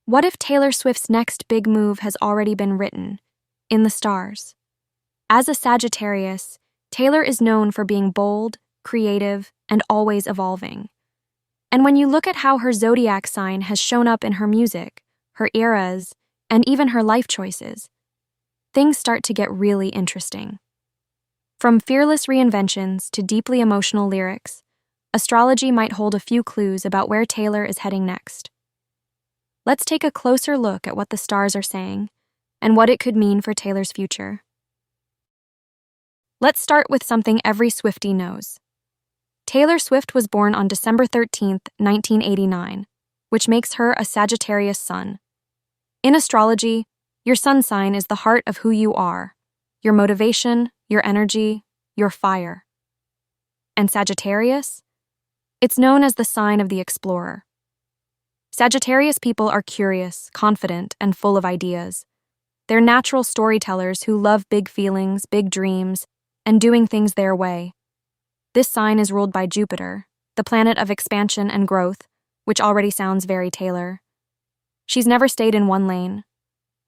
What if Taylor Swift's next big move has already been written in the stars? As a Sagittarius, Taylor is known for being bold, creative, and always evolving. And when you look at how her zodiac sign has shown up in her music, her eras, and even her life choices, things start to get really interesting. From fearless reinventions to deeply emotional lyrics, astrology might hold a few clues about where Taylor is heading next. Let's take a closer look at what the stars are saying and what it could mean for Taylor's future. Let's start with something every Swiftie knows. Taylor Swift was born on December 13, 1989, which makes her a Sagittarius sun. In astrology, your sun sign is the heart of who you are, your motivation, your energy, your fire. And Sagittarius? It's known as the sign of the explorer. Sagittarius people are curious, confident, and full of ideas. They're natural storytellers who love big feelings, big dreams, and doing things their way. This sign is ruled by Jupiter, the planet of expansion and growth, which already sounds very Taylor. She's never stayed in one lane.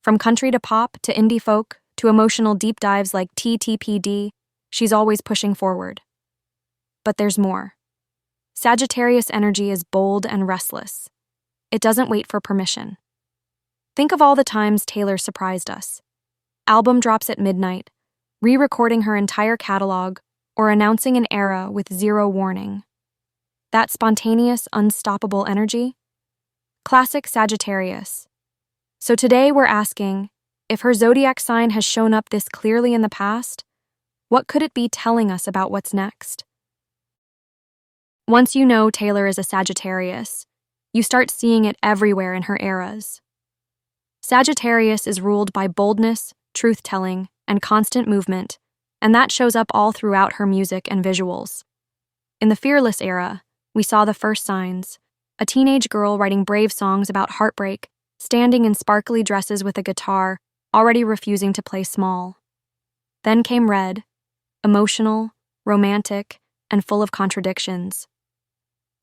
From country to pop to indie folk to emotional deep dives like TTPD, she's always pushing forward. But there's more. Sagittarius energy is bold and restless. It doesn't wait for permission. Think of all the times Taylor surprised us. Album drops at midnight, re-recording her entire catalog, or announcing an era with zero warning. That spontaneous, unstoppable energy? Classic Sagittarius. So today we're asking, if her zodiac sign has shown up this clearly in the past, what could it be telling us about what's next? Once you know Taylor is a Sagittarius, you start seeing it everywhere in her eras. Sagittarius is ruled by boldness, truth-telling, and constant movement, and that shows up all throughout her music and visuals. In the Fearless era, we saw the first signs: a teenage girl writing brave songs about heartbreak, standing in sparkly dresses with a guitar, already refusing to play small. Then came Red, emotional, romantic, and full of contradictions.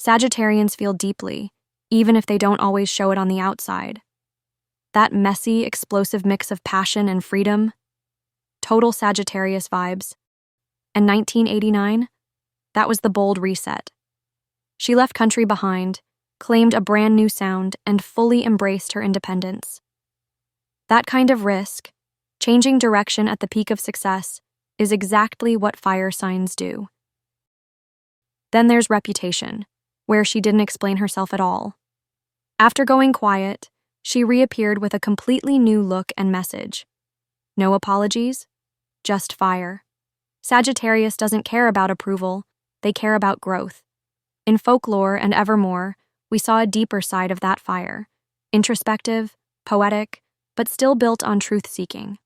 Sagittarians feel deeply, even if they don't always show it on the outside. That messy, explosive mix of passion and freedom? Total Sagittarius vibes. And 1989? That was the bold reset. She left country behind, claimed a brand new sound, and fully embraced her independence. That kind of risk, changing direction at the peak of success, is exactly what fire signs do. Then there's Reputation, where she didn't explain herself at all. After going quiet, she reappeared with a completely new look and message. No apologies, just fire. Sagittarius doesn't care about approval, they care about growth. In Folklore and Evermore, we saw a deeper side of that fire, introspective, poetic, but still built on truth-seeking.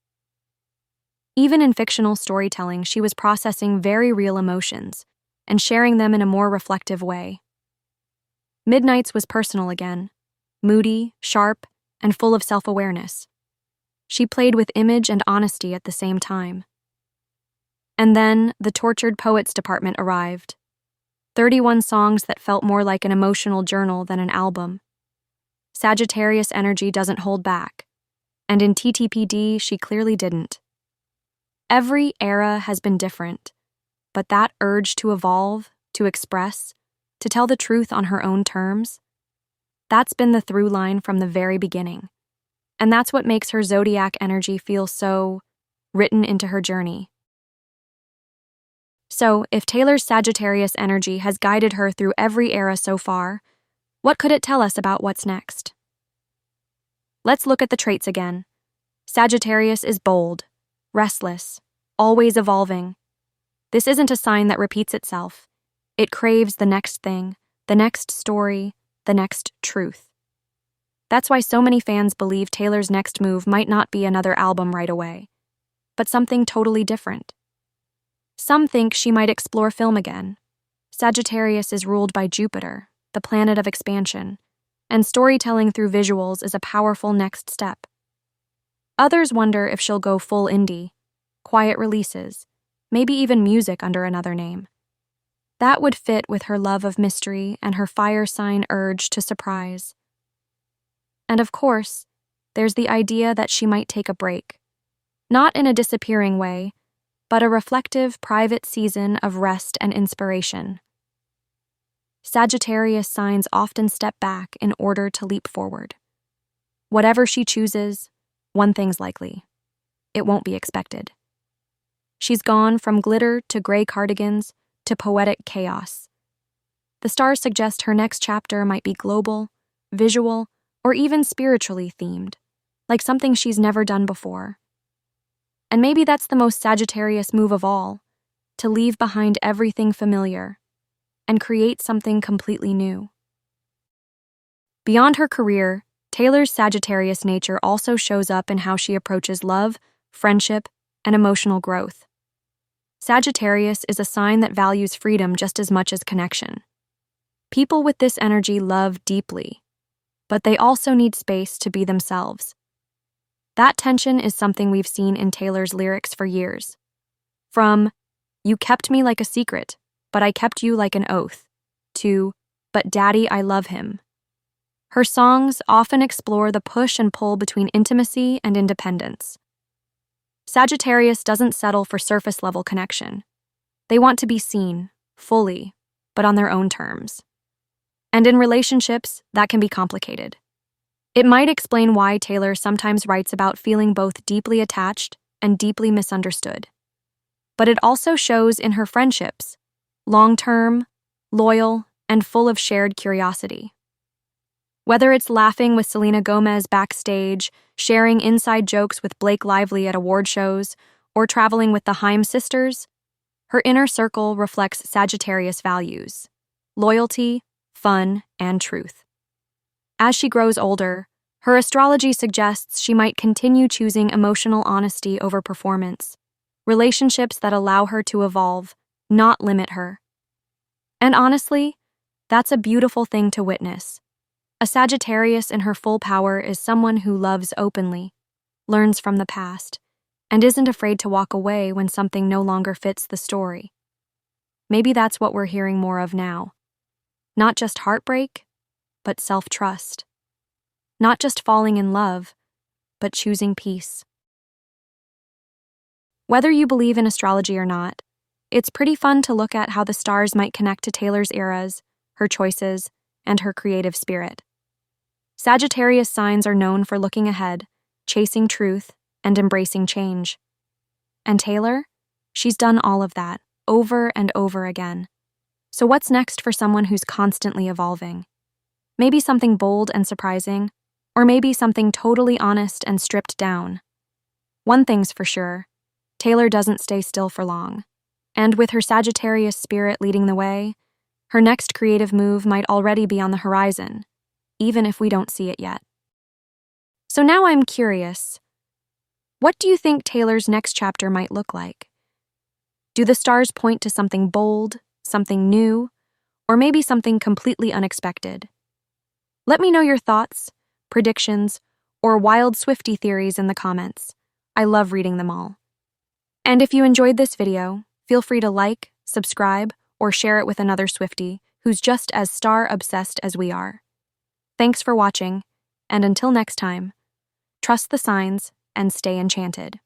Even in fictional storytelling, she was processing very real emotions and sharing them in a more reflective way. Midnights was personal again, moody, sharp, and full of self-awareness. She played with image and honesty at the same time. And then the Tortured Poets department arrived. 31 songs that felt more like an emotional journal than an album. Sagittarius energy doesn't hold back, and in TTPD she clearly didn't. Every era has been different, but that urge to evolve, to express, to tell the truth on her own terms, that's been the through line from the very beginning. And that's what makes her zodiac energy feel so written into her journey. So, if Taylor's Sagittarius energy has guided her through every era so far, what could it tell us about what's next? Let's look at the traits again. Sagittarius is bold, restless, always evolving. This isn't a sign that repeats itself. It craves the next thing, the next story, the next truth. That's why so many fans believe Taylor's next move might not be another album right away, but something totally different. Some think she might explore film again. Sagittarius is ruled by Jupiter, the planet of expansion, and storytelling through visuals is a powerful next step. Others wonder if she'll go full indie, quiet releases, maybe even music under another name. That would fit with her love of mystery and her fire sign urge to surprise. And of course, there's the idea that she might take a break. Not in a disappearing way, but a reflective, private season of rest and inspiration. Sagittarius signs often step back in order to leap forward. Whatever she chooses, one thing's likely: it won't be expected. She's gone from glitter to gray cardigans to poetic chaos. The stars suggest her next chapter might be global, visual, or even spiritually themed, like something she's never done before. And maybe that's the most Sagittarius move of all, to leave behind everything familiar and create something completely new. Beyond her career, Taylor's Sagittarius nature also shows up in how she approaches love, friendship, and emotional growth. Sagittarius is a sign that values freedom just as much as connection. People with this energy love deeply, but they also need space to be themselves. That tension is something we've seen in Taylor's lyrics for years. From "You kept me like a secret, but I kept you like an oath," to "But Daddy, I love him." Her songs often explore the push and pull between intimacy and independence. Sagittarius doesn't settle for surface-level connection. They want to be seen, fully, but on their own terms. And in relationships, that can be complicated. It might explain why Taylor sometimes writes about feeling both deeply attached and deeply misunderstood. But it also shows in her friendships, long-term, loyal, and full of shared curiosity. Whether it's laughing with Selena Gomez backstage, sharing inside jokes with Blake Lively at award shows, or traveling with the Haim sisters, her inner circle reflects Sagittarius values: loyalty, fun, and truth. As she grows older, her astrology suggests she might continue choosing emotional honesty over performance, relationships that allow her to evolve, not limit her. And honestly, that's a beautiful thing to witness. A Sagittarius in her full power is someone who loves openly, learns from the past, and isn't afraid to walk away when something no longer fits the story. Maybe that's what we're hearing more of now. Not just heartbreak, but self-trust. Not just falling in love, but choosing peace. Whether you believe in astrology or not, it's pretty fun to look at how the stars might connect to Taylor's eras, her choices, and her creative spirit. Sagittarius signs are known for looking ahead, chasing truth, and embracing change. And Taylor? She's done all of that, over and over again. So what's next for someone who's constantly evolving? Maybe something bold and surprising, or maybe something totally honest and stripped down. One thing's for sure, Taylor doesn't stay still for long. And with her Sagittarius spirit leading the way, her next creative move might already be on the horizon, even if we don't see it yet. So now I'm curious, what do you think Taylor's next chapter might look like? Do the stars point to something bold, something new, or maybe something completely unexpected? Let me know your thoughts, predictions, or wild Swiftie theories in the comments. I love reading them all. And if you enjoyed this video, feel free to like, subscribe, or share it with another Swiftie who's just as star-obsessed as we are. Thanks for watching, and until next time, trust the signs and stay enchanted.